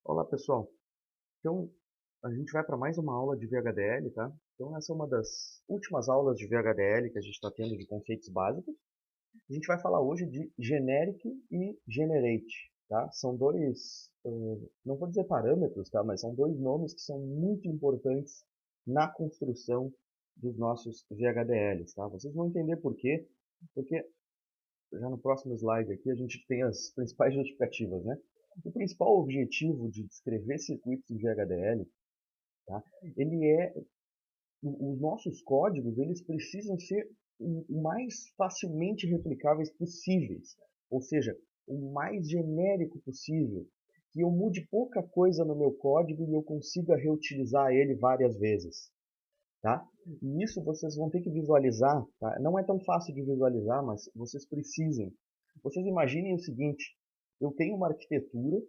Olá pessoal, então a gente vai para mais uma aula de VHDL, tá? Então essa é uma das últimas aulas de VHDL que a gente está tendo de conceitos básicos. A gente vai falar hoje de Generic e Generate, tá? São dois, não vou dizer parâmetros, tá? Mas são dois nomes que são muito importantes na construção dos nossos VHDLs, tá? Vocês vão entender por quê, porque já no próximo slide aqui a gente tem as principais justificativas, né? O principal objetivo de descrever circuitos de VHDL, tá? Ele é, os nossos códigos, eles precisam ser o mais facilmente replicáveis possíveis, ou seja, o mais genérico possível, que eu mude pouca coisa no meu código e eu consiga reutilizar ele várias vezes, tá? E isso vocês vão ter que visualizar, tá? Não é tão fácil de visualizar, mas vocês precisam. Vocês imaginem o seguinte, eu tenho uma arquitetura,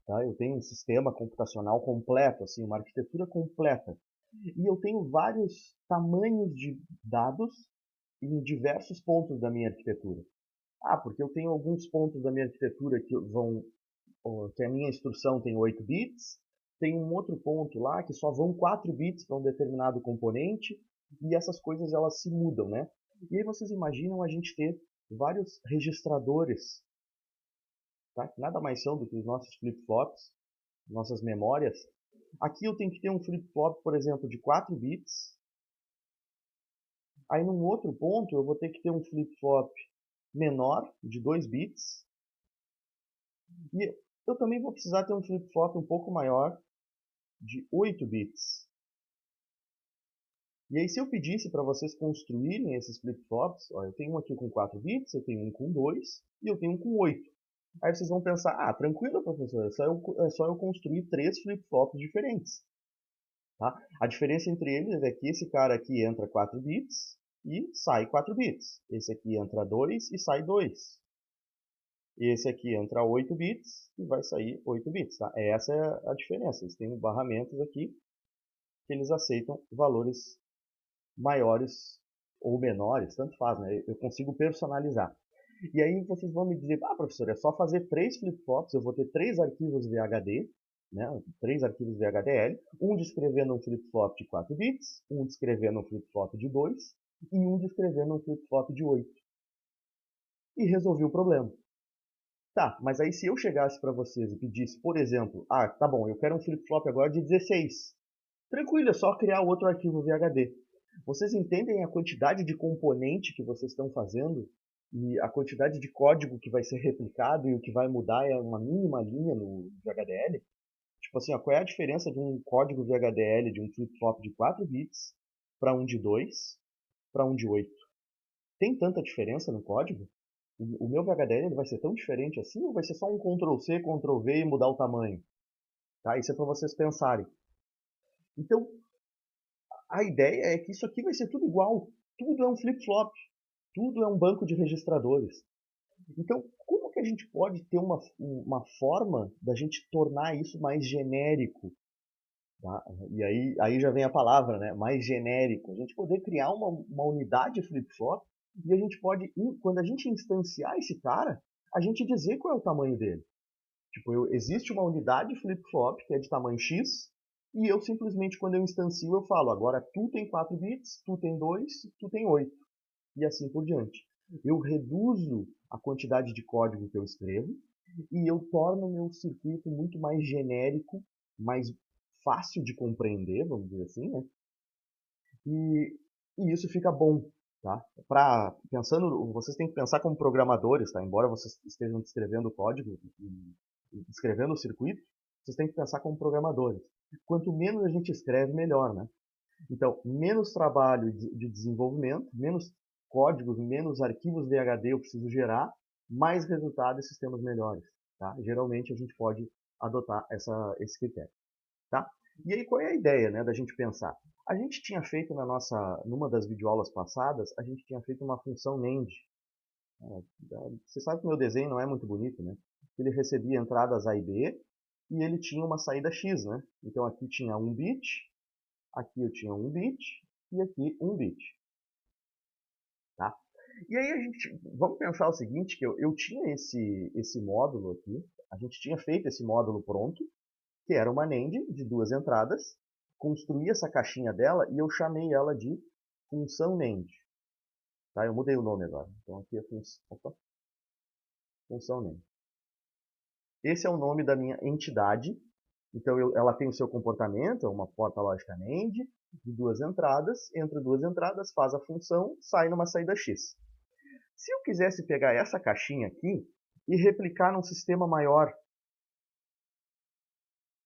tá? Eu tenho um sistema computacional completo, assim, uma arquitetura completa. E eu tenho vários tamanhos de dados em diversos pontos da minha arquitetura. Ah, porque eu tenho alguns pontos da minha arquitetura que a minha instrução tem 8 bits, tem um outro ponto lá que só vão 4 bits para um determinado componente, e essas coisas elas se mudam, né? E aí vocês imaginam a gente ter vários registradores, tá? Que nada mais são do que os nossos flip-flops, nossas memórias. Aqui eu tenho que ter um flip-flop, por exemplo, de 4 bits. Aí num outro ponto eu vou ter que ter um flip-flop menor, de 2 bits. E eu também vou precisar ter um flip-flop um pouco maior, de 8 bits. E aí se eu pedisse para vocês construírem esses flip-flops, eu tenho um aqui com 4 bits, eu tenho um com 2 e eu tenho um com 8. Aí vocês vão pensar, ah, tranquilo, professor, é só eu construir 3 flip-flops diferentes. Tá? A diferença entre eles é que esse cara aqui entra 4 bits e sai 4 bits. Esse aqui entra 2 e sai 2. Esse aqui entra 8 bits e vai sair 8 bits. Tá? Essa é a diferença. Eles têm barramentos aqui que eles aceitam valores maiores ou menores, tanto faz, né? Eu consigo personalizar. E aí vocês vão me dizer, ah, professor, é só fazer 3 flip-flops, eu vou ter 3 arquivos VHD, né? 3 arquivos VHDL, um descrevendo um flip-flop de 4 bits, um descrevendo um flip-flop de 2 e um descrevendo um flip-flop de 8. E resolvi o problema. Tá, mas aí se eu chegasse para vocês e pedisse, por exemplo, ah, tá bom, eu quero um flip-flop agora de 16. Tranquilo, é só criar outro arquivo VHD. Vocês entendem a quantidade de componente que vocês estão fazendo e a quantidade de código que vai ser replicado e o que vai mudar é uma mínima linha no VHDL? Tipo assim, ó, qual é a diferença de um código VHDL de um flip-flop de 4 bits para um de 2 para um de 8? Tem tanta diferença no código? O meu VHDL ele vai ser tão diferente assim ou vai ser só um Ctrl+C, Ctrl+V e mudar o tamanho? Tá? Isso é para vocês pensarem. Então, a ideia é que isso aqui vai ser tudo igual. Tudo é um flip-flop. Tudo é um banco de registradores. Então, como que a gente pode ter uma forma da gente tornar isso mais genérico? Tá? E aí já vem a palavra, né? Mais genérico. A gente poder criar uma unidade flip-flop e a gente pode, quando a gente instanciar esse cara, a gente dizer qual é o tamanho dele. Tipo, existe uma unidade flip-flop que é de tamanho X, e eu simplesmente, quando eu instancio, eu falo, agora tu tem 4 bits, tu tem 2, tu tem 8, e assim por diante. Eu reduzo a quantidade de código que eu escrevo, e eu torno o meu circuito muito mais genérico, mais fácil de compreender, vamos dizer assim, né? E, e isso fica bom, tá? Vocês têm que pensar como programadores, tá? Embora vocês estejam descrevendo o código e descrevendo o circuito, vocês têm que pensar como programadores. Quanto menos a gente escreve, melhor, né? Então, menos trabalho de desenvolvimento, menos códigos, menos arquivos VHD eu preciso gerar, mais resultado e sistemas melhores, tá? Geralmente a gente pode adotar esse critério. Tá? E aí qual é a ideia, né, da gente pensar? A gente tinha feito numa das videoaulas passadas, a gente tinha feito uma função NAND. Você sabe que o meu desenho não é muito bonito, né? Ele recebia entradas A e B e ele tinha uma saída X, né? Então aqui tinha um bit, aqui eu tinha um bit e aqui um bit, tá? E aí vamos pensar o seguinte, que eu tinha esse módulo aqui, a gente tinha feito esse módulo pronto, que era uma NAND de 2 entradas, construí essa caixinha dela e eu chamei ela de função NAND. Tá? Eu mudei o nome agora. Então aqui é função NAND. Esse é o nome da minha entidade. Então ela tem o seu comportamento, é uma porta lógica NAND, de 2 entradas, entre 2 entradas faz a função, sai numa saída X. Se eu quisesse pegar essa caixinha aqui e replicar num sistema maior,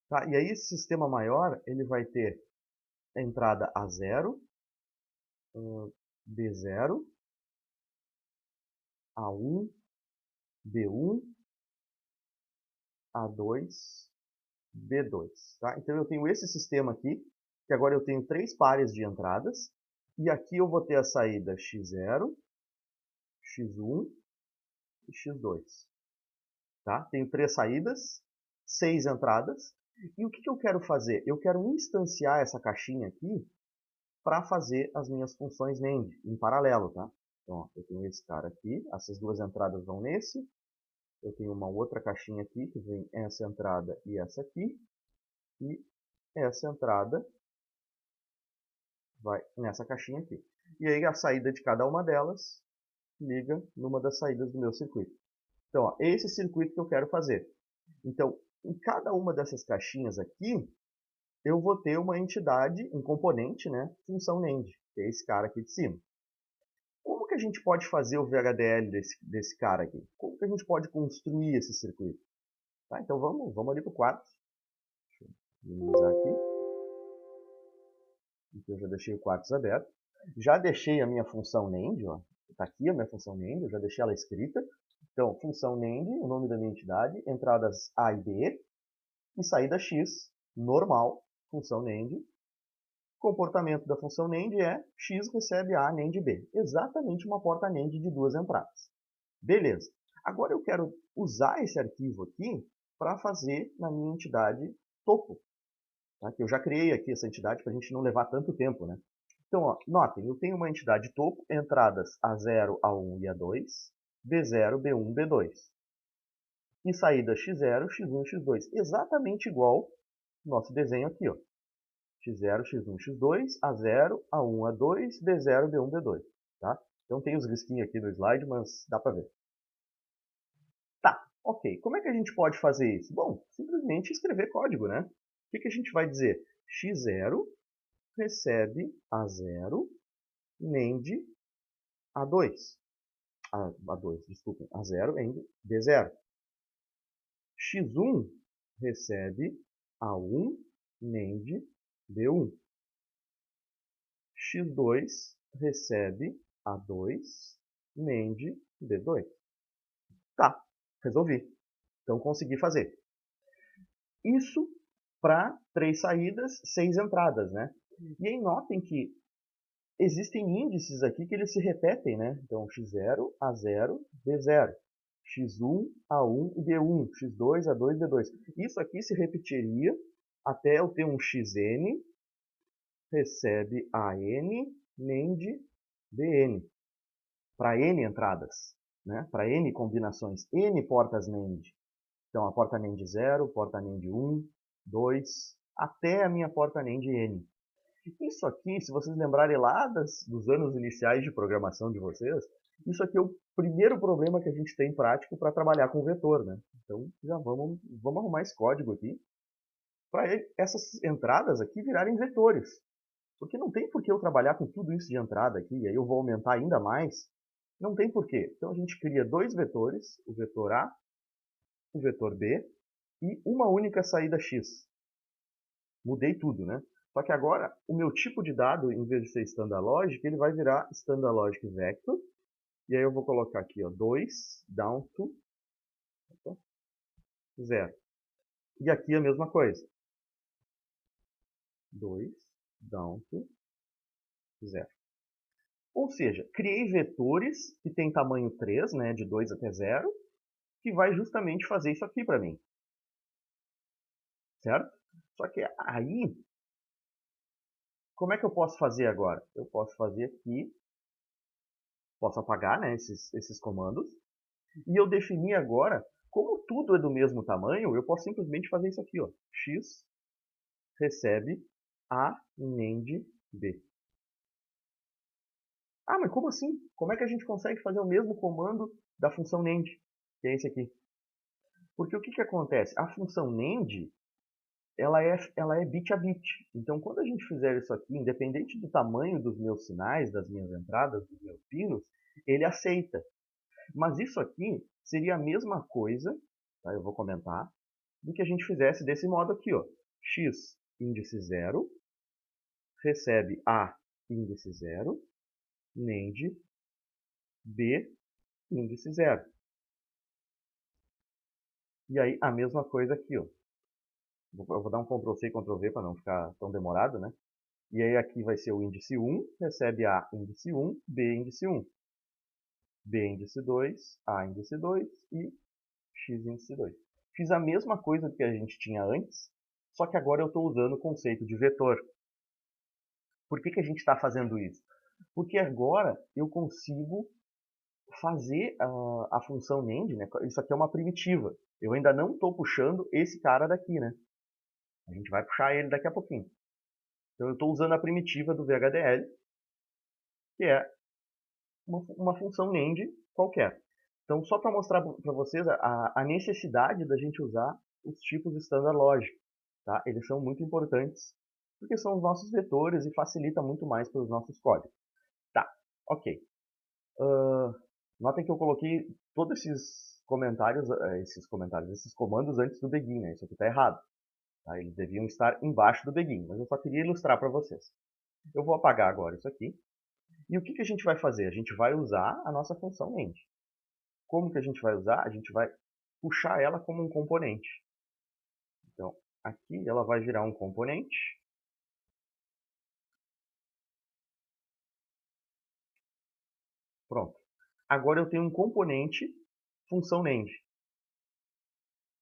tá? E aí esse sistema maior, ele vai ter a entrada A0, B0, A1, B1, A2, B2. Tá? Então eu tenho esse sistema aqui, que agora eu tenho 3 pares de entradas, e aqui eu vou ter a saída X0, X1 e X2. Tá? Tenho 3 saídas, 6 entradas, e o que eu quero fazer? Eu quero instanciar essa caixinha aqui para fazer as minhas funções NAND em paralelo. Tá? Então, ó, eu tenho esse cara aqui, essas 2 entradas vão nesse, eu tenho uma outra caixinha aqui, que vem essa entrada e essa aqui, e essa entrada vai nessa caixinha aqui. E aí a saída de cada uma delas liga numa das saídas do meu circuito. Então, ó, esse circuito que eu quero fazer. Então, em cada uma dessas caixinhas aqui, eu vou ter uma entidade, um componente, né, função NAND, que é esse cara aqui de cima. Como que a gente pode fazer o VHDL desse cara aqui? Como que a gente pode construir esse circuito? Tá, então vamos ali para o quarto. Deixa eu minimizar aqui. Então eu já deixei o quartos aberto. Já deixei a minha função NAND, ó. Está aqui a minha função NAND, eu já deixei ela escrita. Então, função NAND, o nome da minha entidade, entradas A e B, e saída X, normal, função NAND. Comportamento da função NAND é X recebe A NAND B. Exatamente uma porta NAND de 2 entradas. Beleza. Agora eu quero usar esse arquivo aqui para fazer na minha entidade topo. Tá? Que eu já criei aqui essa entidade para a gente não levar tanto tempo, né? Então, ó, notem, eu tenho uma entidade topo, entradas A0, A1 e A2, B0, B1, B2. E saída X0, X1, X2. Exatamente igual ao nosso desenho aqui, ó. X0, X1, X2, A0, A1, A2, B0, B1, B2. Tá? Então tem os risquinhos aqui no slide, mas dá para ver. Tá, ok. Como é que a gente pode fazer isso? Bom, simplesmente escrever código, né? O que a gente vai dizer? X0 recebe A0, NAND A2. A2, desculpem, A0 AND B0. X1 recebe A1, NAND B1. X2 recebe A2, NAND B2. Tá, resolvi. Então consegui fazer. Isso para 3 saídas, 6 entradas, né? E aí notem que existem índices aqui que eles se repetem, né? Então X0, A0, B0. X1, A1 e B1. X2, A2, B2. Isso aqui se repetiria até eu ter um Xn recebe AN, NAND, BN. Para N entradas, né? Para N combinações, N portas NAND. Então a porta NAND 0, porta NAND 1, 2, até a minha porta NAND N. Isso aqui, se vocês lembrarem lá dos anos iniciais de programação de vocês, isso aqui é o primeiro problema que a gente tem prático para trabalhar com vetor, né? Então já vamos arrumar esse código aqui para essas entradas aqui virarem vetores. Porque não tem por que eu trabalhar com tudo isso de entrada aqui, e aí eu vou aumentar ainda mais. Não tem por quê. Então a gente cria 2 vetores, o vetor A, o vetor B, e uma única saída X. Mudei tudo, né? Só que agora, o meu tipo de dado, em vez de ser standard logic, ele vai virar standard logic vector. E aí eu vou colocar aqui, ó, 2 down to 0. E aqui a mesma coisa. 2 down to 0. Ou seja, criei vetores que têm tamanho 3, né, de 2 até 0, que vai justamente fazer isso aqui para mim. Certo? Só que aí, como é que eu posso fazer agora? Eu posso fazer aqui, posso apagar, né, esses comandos, e eu defini agora Como tudo é do mesmo tamanho, eu posso simplesmente fazer isso aqui, ó. X recebe A NAND B. Ah, mas como assim? Como é que a gente consegue fazer o mesmo comando da função NAND, que é esse aqui? Porque o que, que acontece? A função NAND, ela é bit a bit. Então, quando a gente fizer isso aqui, independente do tamanho dos meus sinais, das minhas entradas, dos meus pinos, ele aceita. Mas isso aqui seria a mesma coisa, tá? Eu vou comentar, do que a gente fizesse desse modo aqui, ó. X índice 0 recebe A índice 0, NAND B índice 0. E aí a mesma coisa aqui, ó. Eu vou dar um Ctrl C e Ctrl V para não ficar tão demorado, né? E aí aqui vai ser o índice 1, recebe A índice 1, B índice 1. B índice 2, A índice 2 e X índice 2. Fiz a mesma coisa que a gente tinha antes, só que agora eu estou usando o conceito de vetor. Por que, que a gente está fazendo isso? Porque agora eu consigo fazer a função NAND, né? Isso aqui é uma primitiva. Eu ainda não estou puxando esse cara daqui, né? A gente vai puxar ele daqui a pouquinho. Então eu estou usando a primitiva do VHDL, que é uma função NAND qualquer. Então, só para mostrar para vocês a necessidade da gente usar os tipos standard logic. Tá? Eles são muito importantes, porque são os nossos vetores e facilita muito mais para os nossos códigos. Tá, ok. Notem que eu coloquei todos esses comentários, esses comandos antes do begin, né? Isso aqui está errado. Tá? Eles deviam estar embaixo do begin, mas eu só queria ilustrar para vocês. Eu vou apagar agora isso aqui. E o que, que a gente vai fazer? A gente vai usar a nossa função NAND. Como que a gente vai usar? A gente vai puxar ela como um componente. Então, aqui ela vai virar um componente. Pronto. Agora eu tenho um componente função NAND.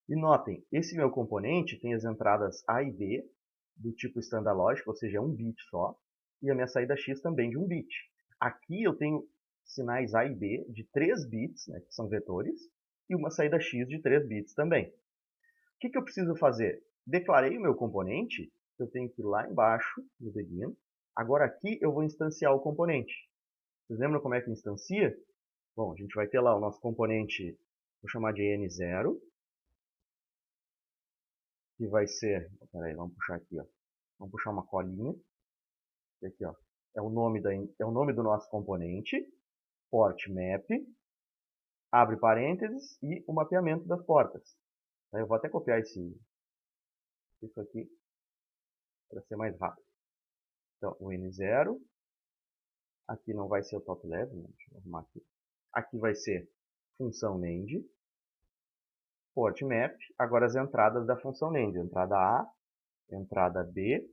E notem, esse meu componente tem as entradas A e B do tipo standard logic, ou seja, é um bit só, e a minha saída X também de um bit. Aqui eu tenho sinais A e B de 3 bits, né, que são vetores, e uma saída X de 3 bits também. O que, que eu preciso fazer? Declarei o meu componente, eu tenho que ir lá embaixo, no begin. Agora aqui eu vou instanciar o componente. Vocês lembram como é que instancia? Bom, a gente vai ter lá o nosso componente, vou chamar de N0, que vai ser, peraí, vamos puxar aqui, ó. Vamos puxar uma colinha, que aqui, ó, é o nome do nosso componente, port map, abre parênteses e o mapeamento das portas. Eu vou até copiar isso aqui para ser mais rápido. Então, o N0, aqui não vai ser o top level, né? Deixa eu arrumar aqui. Aqui vai ser função NAND, port map, agora as entradas da função NAND, entrada A, entrada B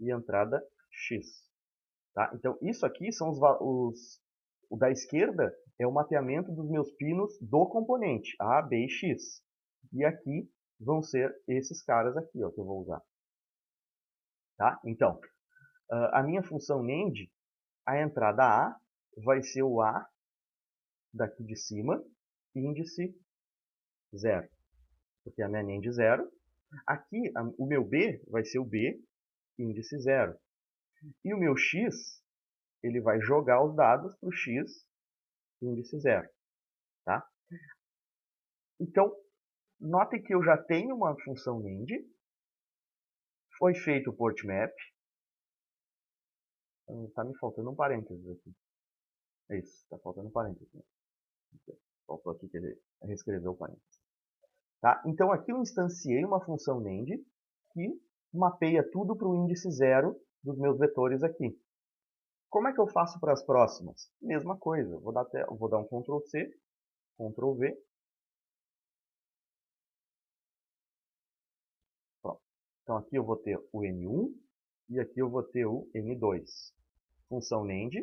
e entrada X. Tá? Então, isso aqui são o da esquerda é o mapeamento dos meus pinos do componente, A, B e X. E aqui vão ser esses caras aqui, ó, que eu vou usar. Tá? Então, a minha função NAND, a entrada A vai ser o A daqui de cima, índice 0. Porque a minha NAND 0. Aqui, o meu B vai ser o B, índice 0. E o meu X, ele vai jogar os dados para o X, índice 0. Tá? Então, notem que eu já tenho uma função NAND, foi feito o port map, está me faltando um parênteses aqui. É isso, está faltando um parênteses. Faltou aqui que ele reescreveu o parênteses. Tá? Então aqui eu instanciei uma função NAND que mapeia tudo para o índice 0 dos meus vetores aqui. Como é que eu faço para as próximas? Mesma coisa, vou dar um Ctrl C, Ctrl V. Pronto. Então aqui eu vou ter o N1 e aqui eu vou ter o N2. Função NAND.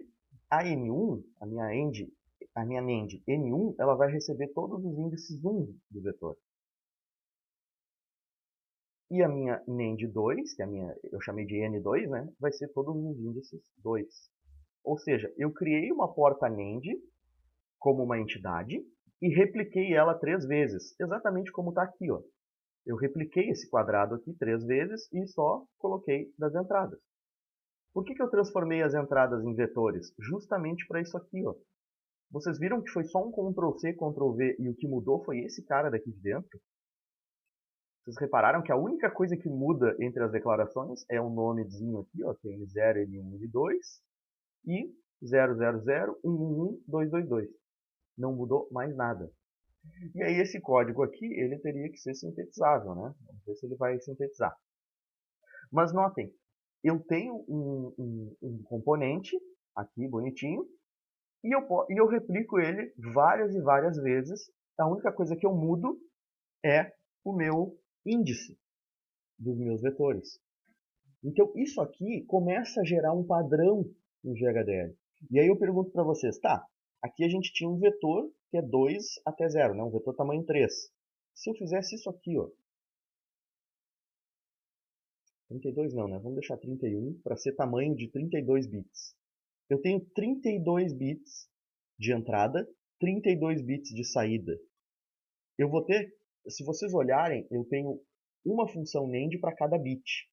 A N1, a minha NAND N1, ela vai receber todos os índices 1 do vetor. E a minha NAND 2, que eu chamei de N2, né, vai ser todos os índices 2. Ou seja, eu criei uma porta NAND como uma entidade, e repliquei ela 3 vezes, exatamente como está aqui, ó. Eu repliquei esse quadrado aqui 3 vezes e só coloquei das entradas. Por que eu transformei as entradas em vetores? Justamente para isso aqui, ó. Vocês viram que foi só um Ctrl+C, Ctrl+V e o que mudou foi esse cara daqui de dentro? Vocês repararam que a única coisa que muda entre as declarações é o nomezinho aqui, ó, que é N0, N1, N2 e 000111222. Não mudou mais nada. E aí esse código aqui, ele teria que ser sintetizável, né? Vamos ver se ele vai sintetizar. Mas notem, eu tenho um componente aqui bonitinho e eu replico ele várias e várias vezes. A única coisa que eu mudo é o meu índice dos meus vetores. Então isso aqui começa a gerar um padrão no GHDL. E aí eu pergunto para vocês, tá, aqui a gente tinha um vetor que é 2 até 0, né? Um vetor tamanho 3. Se eu fizesse isso aqui, ó, 32 não, né? Vamos deixar 31 para ser tamanho de 32 bits. Eu tenho 32 bits de entrada, 32 bits de saída. Eu vou ter, se vocês olharem, eu tenho uma função NAND para cada bit.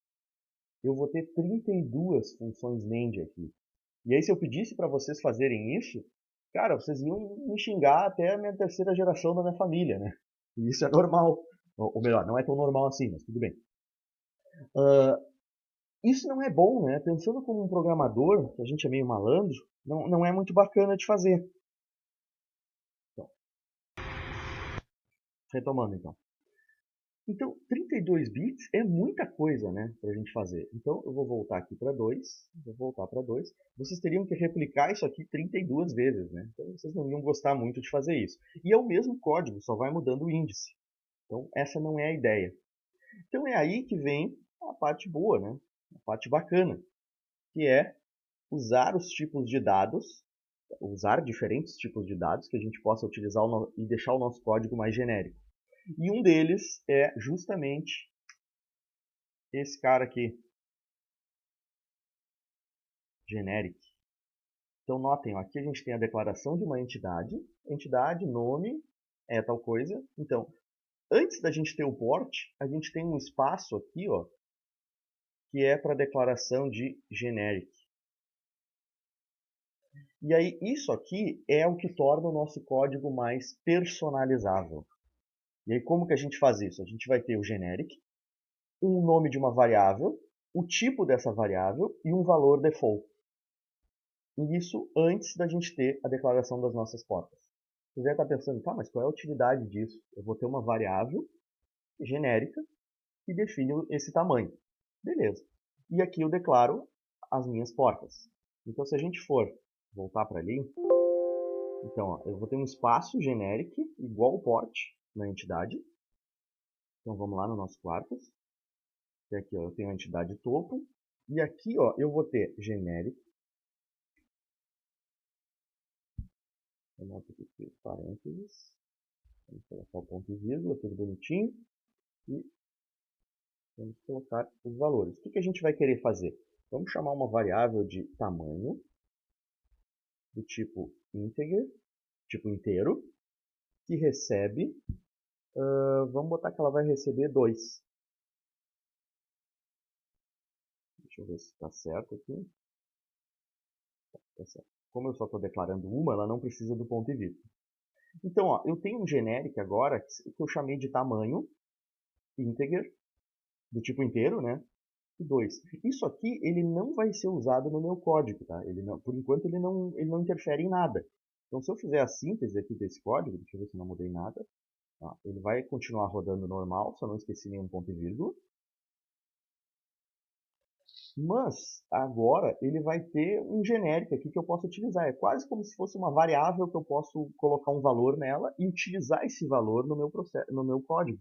Eu vou ter 32 funções NAND aqui. E aí se eu pedisse para vocês fazerem isso, cara, vocês iam me xingar até a minha terceira geração da minha família, né? E isso é normal. Ou melhor, não é tão normal assim, mas tudo bem. Isso não é bom, né? Pensando como um programador, que a gente é meio malandro, não é muito bacana de fazer. Então, retomando então. Então, 32 bits é muita coisa, né, para a gente fazer. Então, eu vou voltar aqui para 2, vou voltar para 2. Vocês teriam que replicar isso aqui 32 vezes, né? Então, vocês não iam gostar muito de fazer isso. E é o mesmo código, só vai mudando o índice. Então, essa não é a ideia. Então, é aí que vem a parte boa, né? A parte bacana, que é usar os tipos de dados, usar diferentes tipos de dados que a gente possa utilizar e deixar o nosso código mais genérico. E um deles é justamente esse cara aqui, generic. Então notem, ó, aqui a gente tem a declaração de uma entidade, nome, é tal coisa. Então, antes da gente ter o port, a gente tem um espaço aqui, ó, que é para a declaração de generic. E aí, isso aqui é o que torna o nosso código mais personalizável. E aí, como que a gente faz isso? A gente vai ter o generic, um nome de uma variável, o tipo dessa variável e um valor default. E isso antes da gente ter a declaração das nossas portas. Você deve estar pensando, tá, mas qual é a utilidade disso? Eu vou ter uma variável genérica que define esse tamanho. Beleza. E aqui eu declaro as minhas portas. Então, se a gente for voltar para ali, então, ó, eu vou ter um espaço generic igual ao port na entidade. Então, vamos lá no nosso quartos. E aqui ó, eu tenho a entidade topo. E aqui ó, eu vou ter generic. Eu noto aqui parênteses. Vamos colocar o ponto e vírgula, tudo bonitinho. E vamos colocar os valores. O que a gente vai querer fazer? Vamos chamar uma variável de tamanho, do tipo integer, tipo inteiro, que recebe, vamos botar que ela vai receber 2. Deixa eu ver se está certo aqui. Tá certo. Como eu só estou declarando uma, ela não precisa do ponto e vírgula. Então, ó, eu tenho um generic agora que eu chamei de tamanho, integer, do tipo inteiro, né? E 2. Isso aqui ele não vai ser usado no meu código, tá? Ele não, por enquanto ele não interfere em nada. Então se eu fizer a síntese aqui desse código, deixa eu ver se não mudei nada, tá? Ele vai continuar rodando normal, só não esqueci nenhum ponto e vírgula. Mas agora ele vai ter um genérico aqui que eu posso utilizar. É quase como se fosse uma variável que eu posso colocar um valor nela e utilizar esse valor no meu processo, no meu código.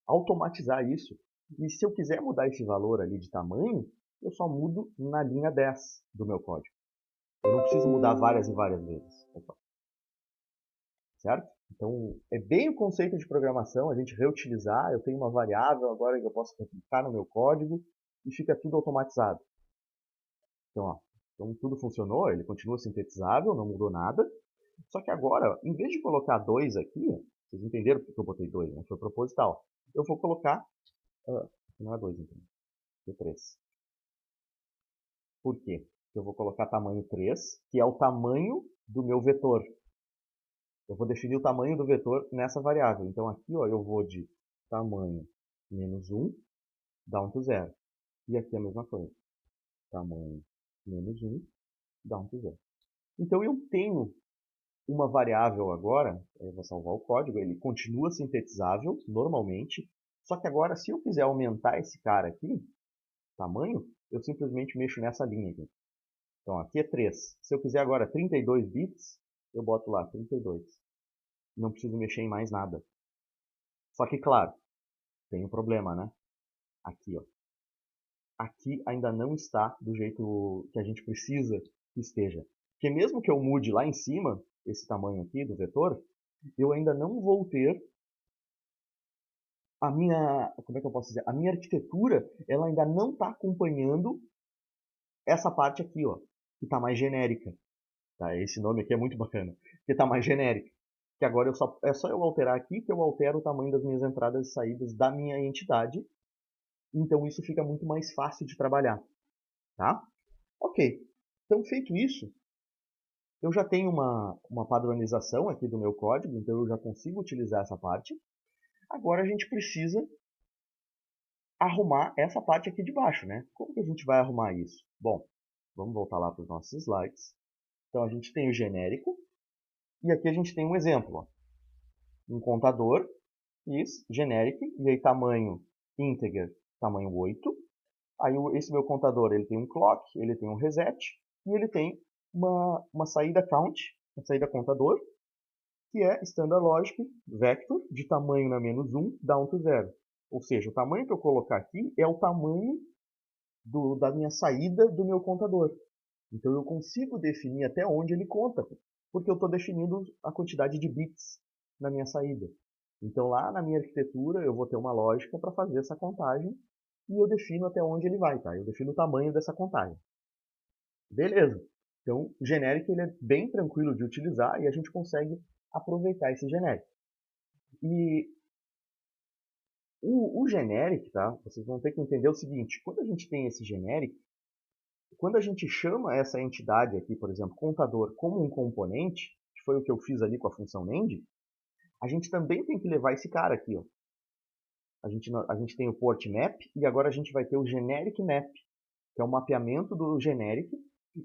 Automatizar isso. E se eu quiser mudar esse valor ali de tamanho, eu só mudo na linha 10 do meu código. Eu não preciso mudar várias e várias vezes. Certo? Então, é bem o conceito de programação, a gente reutilizar. Eu tenho uma variável agora que eu posso replicar no meu código e fica tudo automatizado. Então, ó, então tudo funcionou, ele continua sintetizável, não mudou nada. Só que agora, em vez de colocar 2 aqui, vocês entenderam porque eu botei 2, né? Foi proposital. Eu vou colocar, não é 2 então, é 3. Por quê? Eu vou colocar tamanho 3, que é o tamanho do meu vetor. Eu vou definir o tamanho do vetor nessa variável. Então aqui ó, eu vou de tamanho menos 1, down to 0. E aqui a mesma coisa. Tamanho menos 1, down to 0. Então eu tenho uma variável agora, eu vou salvar o código, ele continua sintetizável normalmente, só que agora se eu quiser aumentar esse cara aqui, tamanho, eu simplesmente mexo nessa linha aqui. Então aqui é 3. Se eu quiser agora 32 bits, eu boto lá 32. Não preciso mexer em mais nada. Só que claro, tem um problema, né? Aqui, ó. Aqui ainda não está do jeito que a gente precisa que esteja. Porque mesmo que eu mude lá em cima, esse tamanho aqui do vetor, eu ainda não vou ter a minha, como é que eu posso dizer? A minha arquitetura, ela ainda não está acompanhando essa parte aqui, ó, que está mais genérica. Tá? Esse nome aqui é muito bacana, que está mais genérica. Que agora é só eu alterar aqui que eu altero o tamanho das minhas entradas e saídas da minha entidade. Então isso fica muito mais fácil de trabalhar. Tá? Ok. Então feito isso, eu já tenho uma padronização aqui do meu código, então eu já consigo utilizar essa parte. Agora a gente precisa arrumar essa parte aqui de baixo, né? Como que a gente vai arrumar isso? Bom, vamos voltar lá para os nossos slides. Então a gente tem o genérico, e aqui a gente tem um exemplo. Ó. Um contador, is, generic, e aí tamanho integer, tamanho 8. Aí esse meu contador ele tem um clock, ele tem um reset, e ele tem uma saída count, uma saída contador, que é standard logic vector de tamanho na menos 1, down to 0. Ou seja, o tamanho que eu colocar aqui é o tamanho da minha saída do meu contador. Então eu consigo definir até onde ele conta, porque eu estou definindo a quantidade de bits na minha saída. Então lá na minha arquitetura eu vou ter uma lógica para fazer essa contagem e eu defino até onde ele vai, tá? Eu defino o tamanho dessa contagem. Beleza. Então o genérico ele é bem tranquilo de utilizar e a gente consegue aproveitar esse genérico. E o generic, tá? Vocês vão ter que entender o seguinte, quando a gente tem esse generic, quando a gente chama essa entidade aqui, por exemplo, contador, como um componente, que foi o que eu fiz ali com a função NAND, a gente também tem que levar esse cara aqui. Ó. A gente tem o port map e agora a gente vai ter o generic map, que é o mapeamento do generic.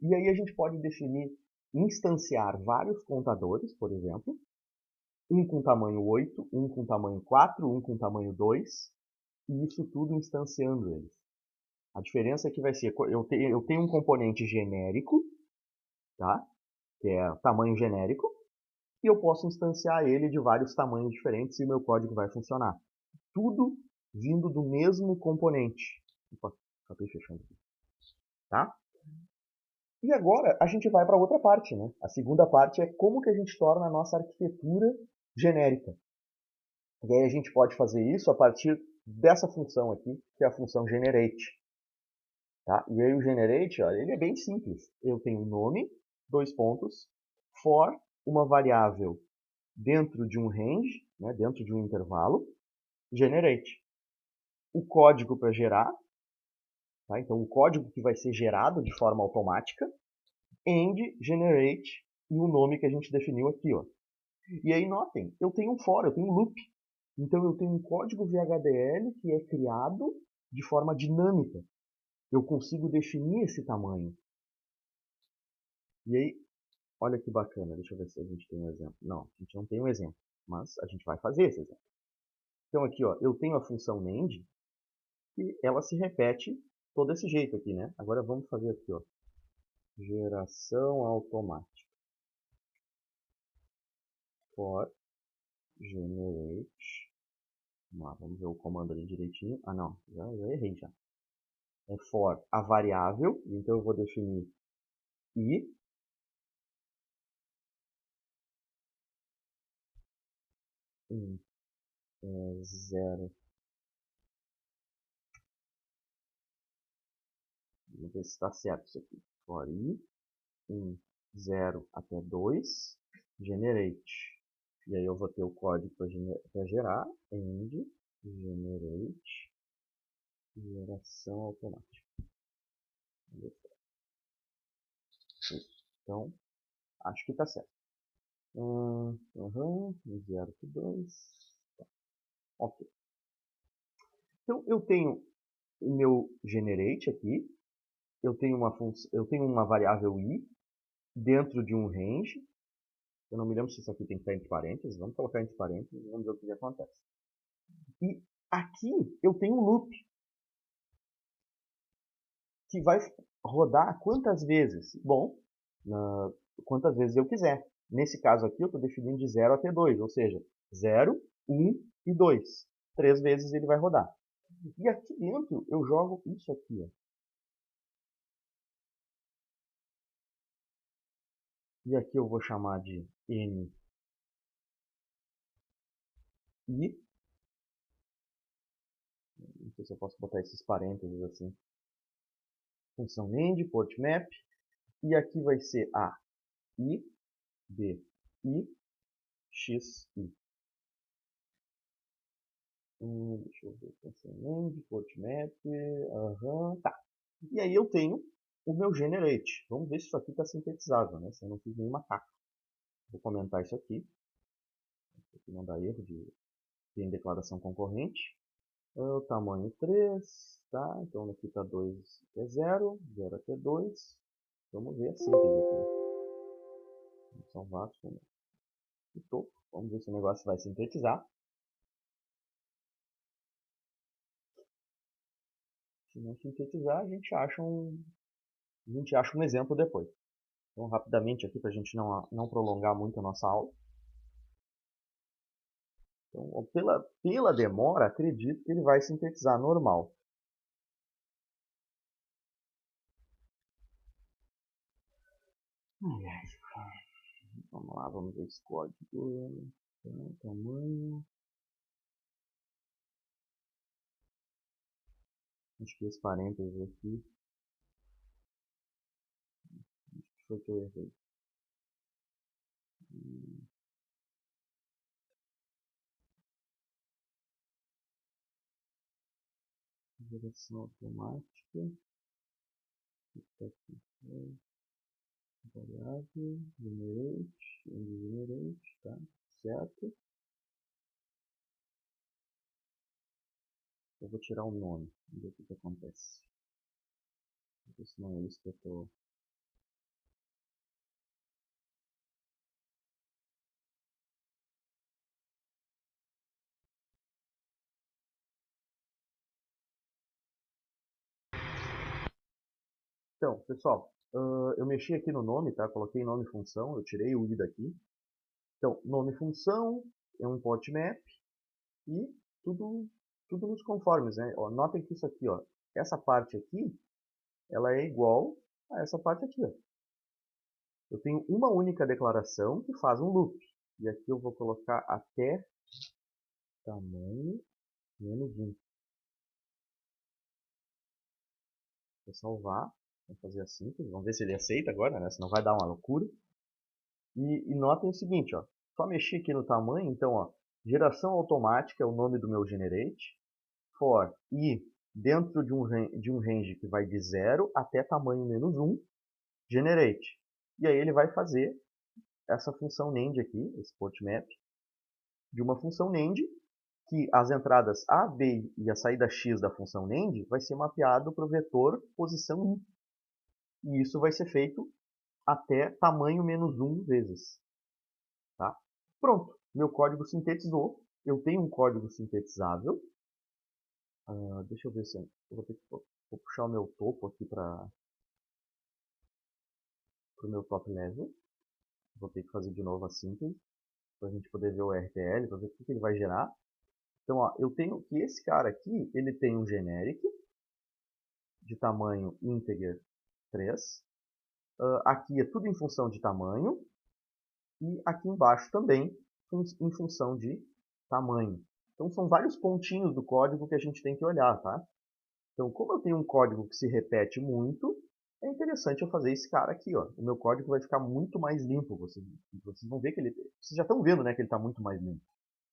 E aí a gente pode definir, instanciar vários contadores, por exemplo, um com tamanho 8, um com tamanho 4, um com tamanho 2, e isso tudo instanciando eles. A diferença é que vai ser, eu tenho um componente genérico, tá? Que é tamanho genérico, e eu posso instanciar ele de vários tamanhos diferentes e o meu código vai funcionar. Tudo vindo do mesmo componente. Opa, acabei fechando aqui. Tá? E agora a gente vai para outra parte. Né? A segunda parte é como que a gente torna a nossa arquitetura genérica. E aí a gente pode fazer isso a partir dessa função aqui, que é a função generate. Tá? E aí o generate, olha, ele é bem simples. Eu tenho um nome, dois pontos, for uma variável dentro de um range, né, dentro de um intervalo, generate. O código para gerar, tá? Então o código que vai ser gerado de forma automática, end generate e o nome que a gente definiu aqui. Ó. E aí notem, eu tenho um for, eu tenho um loop. Então eu tenho um código VHDL que é criado de forma dinâmica. Eu consigo definir esse tamanho. E aí, olha que bacana, deixa eu ver se a gente tem um exemplo. Não, a gente não tem um exemplo, mas a gente vai fazer esse exemplo. Então aqui, ó, eu tenho a função NAND, e ela se repete todo desse jeito aqui, né? Agora vamos fazer aqui, ó, geração automática. For generate. Vamos ver o comando ali direitinho. Ah, não, já errei já. É for a variável, então eu vou definir i zero. Vamos ver se está certo isso aqui. For i 0 até 2. generate. E aí eu vou ter o código para gerar end generate geração automática. Então, acho que está certo. 0 para 2. Tá. Ok. Então, eu tenho o meu generate aqui. Eu tenho uma variável i dentro de um range. Eu não me lembro se isso aqui tem que estar entre parênteses. Vamos colocar entre parênteses e vamos ver o que acontece. E aqui eu tenho um loop que vai rodar quantas vezes? Bom, quantas vezes eu quiser. Nesse caso aqui eu estou definindo de 0 até 2, ou seja, 0, 1 e 2. 3 vezes ele vai rodar. E aqui dentro eu jogo isso aqui. Ó. E aqui eu vou chamar de n i. Não sei se eu posso botar esses parênteses assim. Função end, portmap. E aqui vai ser a i, b, i, x, i. Deixa eu ver. Função end, portmap. Tá. E aí eu tenho o meu generate. Vamos ver se isso aqui está sintetizável, né? Se eu não fiz nenhuma caca. Vou comentar isso aqui. Isso aqui não dá erro de em declaração concorrente. O tamanho 3, tá? Então aqui está 2 até 0, 0 até 2. Vamos ver a síntese aqui. Vamos salvar como o topo. Vamos ver se o negócio vai sintetizar. Se não sintetizar, a gente acha um exemplo depois. Então, rapidamente aqui, para a gente não prolongar muito a nossa aula. Então, pela demora, acredito que ele vai sintetizar normal. Vamos lá, vamos ver esse código. Tamanho. Acho que esse parênteses aqui. Acho que foi que eu errei. Geração automática. Variável. Generate. Tá? Certo. Eu vou tirar o nome. Vamos ver o que acontece. Porque senão é isso que eu estou. Então, pessoal, eu mexi aqui no nome, tá? Coloquei nome função, eu tirei o i daqui. Então, nome função, é um import map e tudo nos conformes, né? Ó, notem que isso aqui, ó, essa parte aqui, ela é igual a essa parte aqui, ó. Eu tenho uma única declaração que faz um loop. E aqui eu vou colocar até tamanho menos 1. Vou salvar, vou fazer assim, vamos ver se ele aceita agora, né? Senão vai dar uma loucura. E notem o seguinte, ó, só mexer aqui no tamanho, então, ó, geração automática é o nome do meu generate, for i dentro de um range que vai de 0 até tamanho menos 1, generate. E aí ele vai fazer essa função NAND aqui, esse portmap, de uma função NAND, que as entradas A, B e a saída X da função NAND vai ser mapeado para o vetor posição i. E isso vai ser feito até tamanho menos 1 vezes. Tá? Pronto, meu código sintetizou. Eu tenho um código sintetizável. Deixa eu ver se eu vou ter que vou puxar o meu topo aqui para o meu top level. Vou ter que fazer de novo a síntese para a gente poder ver o RTL, para ver o que ele vai gerar. Então, ó, eu tenho que esse cara aqui, ele tem um generic de tamanho integer 3. Aqui é tudo em função de tamanho. E aqui embaixo também em função de tamanho. Então são vários pontinhos do código que a gente tem que olhar, tá? Então, como eu tenho um código que se repete muito, é interessante eu fazer esse cara aqui, ó. O meu código vai ficar muito mais limpo. Vocês vão ver que ele... Vocês já estão vendo, né, que ele está muito mais limpo.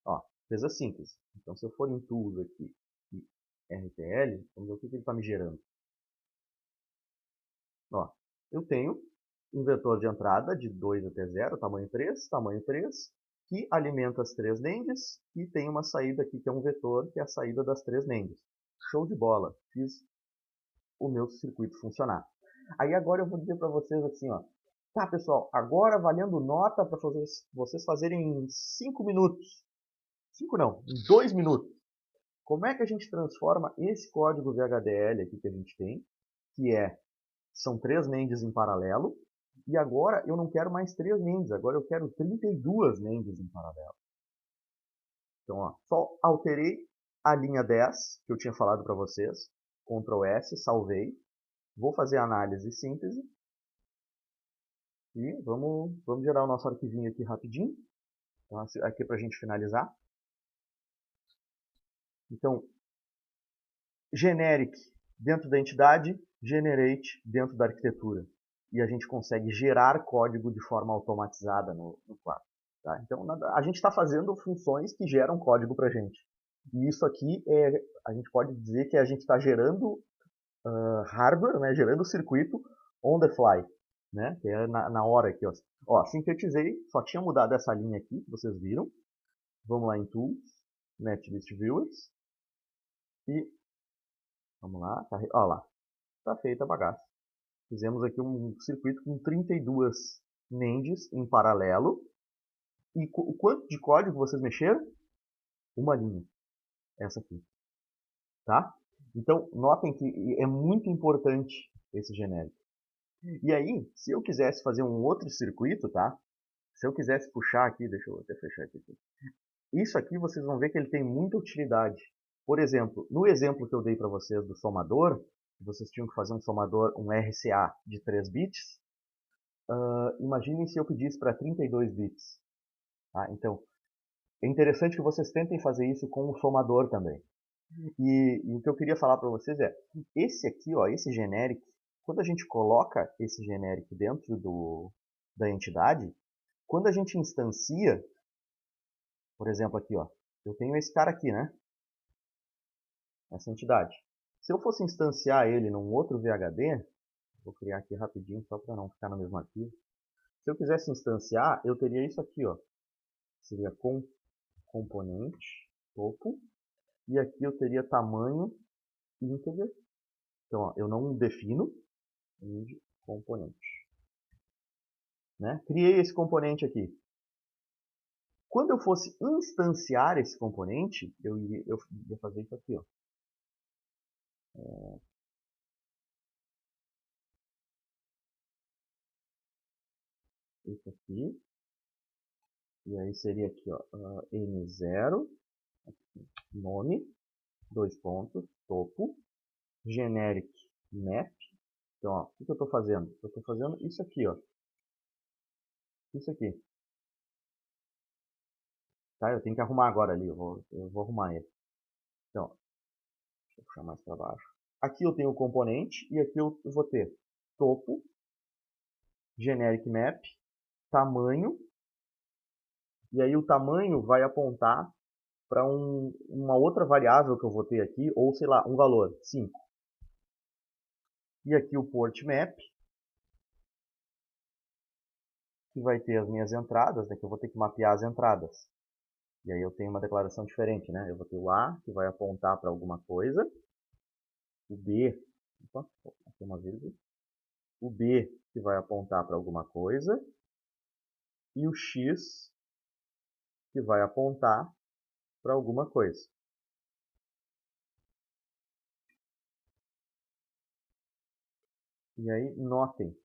Ó, fez a síntese. Então, se eu for em Tools aqui e RTL, vamos ver o que ele está me gerando. Ó, eu tenho um vetor de entrada de 2 até 0, tamanho 3, que alimenta as 3 NANDs, e tem uma saída aqui que é um vetor, que é a saída das 3 NANDs. Show de bola! Fiz o meu circuito funcionar. Aí agora eu vou dizer para vocês assim, ó. Tá, pessoal, agora valendo nota para vocês fazerem em 5 minutos. 5 não, em 2 minutos. Como é que a gente transforma esse código VHDL aqui que a gente tem, que são 3 NANDs em paralelo, e agora eu não quero mais 3 NANDs, agora eu quero 32 NANDs em paralelo. Então, ó, só alterei a linha 10, que eu tinha falado para vocês, Ctrl S, salvei, vou fazer a análise e síntese, e vamos gerar o nosso arquivinho aqui rapidinho, então, aqui para a gente finalizar. Então, generic dentro da entidade, generate dentro da arquitetura. E a gente consegue gerar código de forma automatizada no quadro. Tá? Então, a gente está fazendo funções que geram código para a gente. E isso aqui, a gente pode dizer que a gente está gerando hardware, né, gerando circuito on the fly, né, que é na hora aqui. Ó, sintetizei, só tinha mudado essa linha aqui, que vocês viram. Vamos lá em Tools, Netlist Viewers, e vamos lá, ó lá, está feita a bagaça. Fizemos aqui um circuito com 32 NANDs em paralelo. E o quanto de código vocês mexeram? Uma linha. Essa aqui. Tá? Então, notem que é muito importante esse genérico. E aí, se eu quisesse fazer um outro circuito, tá? Se eu quisesse puxar aqui, deixa eu até fechar aqui. Isso aqui vocês vão ver que ele tem muita utilidade. Por exemplo, no exemplo que eu dei para vocês do somador, vocês tinham que fazer um somador, um RCA de 3 bits. Imaginem se eu pedisse para 32 bits. Tá? Então, é interessante que vocês tentem fazer isso com o somador também. E o que eu queria falar para vocês é, esse aqui, ó, esse generic, quando a gente coloca esse generic dentro da entidade, quando a gente instancia, por exemplo aqui, ó, eu tenho esse cara aqui, né? Essa entidade. Se eu fosse instanciar ele num outro VHD, vou criar aqui rapidinho só para não ficar no mesmo arquivo. Se eu quisesse instanciar, eu teria isso aqui, ó. Seria componente, topo, e aqui eu teria tamanho integer. Então, ó, eu não defino componente. Né? Criei esse componente aqui. Quando eu fosse instanciar esse componente, eu ia fazer isso aqui. Ó. Isso aqui. E aí seria aqui, ó, N0, nome, 2 pontos, topo, generic map. Então, ó, o que eu estou fazendo? Eu estou fazendo isso aqui, ó. Isso aqui. Tá? Eu tenho que arrumar agora ali, eu vou arrumar ele. Então, deixa eu puxar mais para baixo. Aqui eu tenho o componente e aqui eu vou ter topo, generic map, tamanho, e aí o tamanho vai apontar para uma outra variável que eu vou ter aqui, ou sei lá, um valor, 5. E aqui o port map, que vai ter as minhas entradas, né, que eu vou ter que mapear as entradas. E aí eu tenho uma declaração diferente, né? Eu vou ter o A, que vai apontar para alguma coisa, o B, opa, aqui uma vírgula, o B, que vai apontar para alguma coisa, e o X, que vai apontar para alguma coisa. E aí, notem,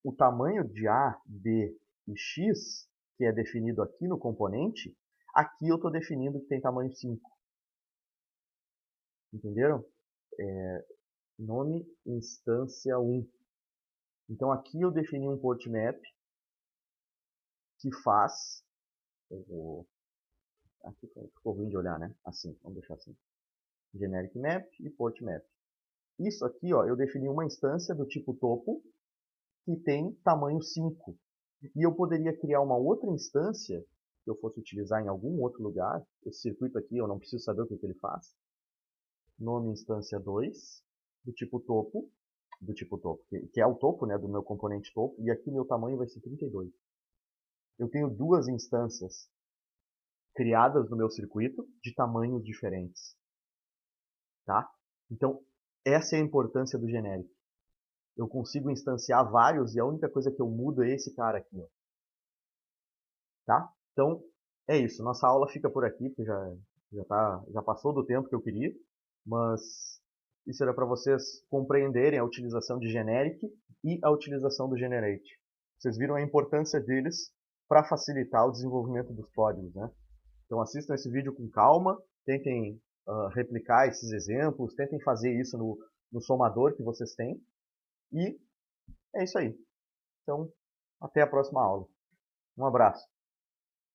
o tamanho de A, B e X, que é definido aqui no componente, aqui eu estou definindo que tem tamanho 5. Entenderam? Nome instância 1. Então aqui eu defini um port map que faz... Aqui ficou ruim de olhar, né? Assim, vamos deixar assim. Generic map e port map. isso aqui, ó, eu defini uma instância do tipo topo que tem tamanho 5. E eu poderia criar uma outra instância que eu fosse utilizar em algum outro lugar. Esse circuito aqui eu não preciso saber o que ele faz. Nome instância 2, do tipo topo, que é o topo, né, do meu componente topo, e aqui meu tamanho vai ser 32. Eu tenho duas instâncias criadas no meu circuito de tamanhos diferentes, tá? Então, essa é a importância do genérico. Eu consigo instanciar vários e a única coisa que eu mudo é esse cara aqui, ó, tá? Então, é isso. Nossa aula fica por aqui, porque já passou do tempo que eu queria, mas isso era para vocês compreenderem a utilização de generic e a utilização do generate. Vocês viram a importância deles para facilitar o desenvolvimento dos códigos, né? Então assistam esse vídeo com calma, tentem replicar esses exemplos, tentem fazer isso no somador que vocês têm, e é isso aí. Então, até a próxima aula. Um abraço.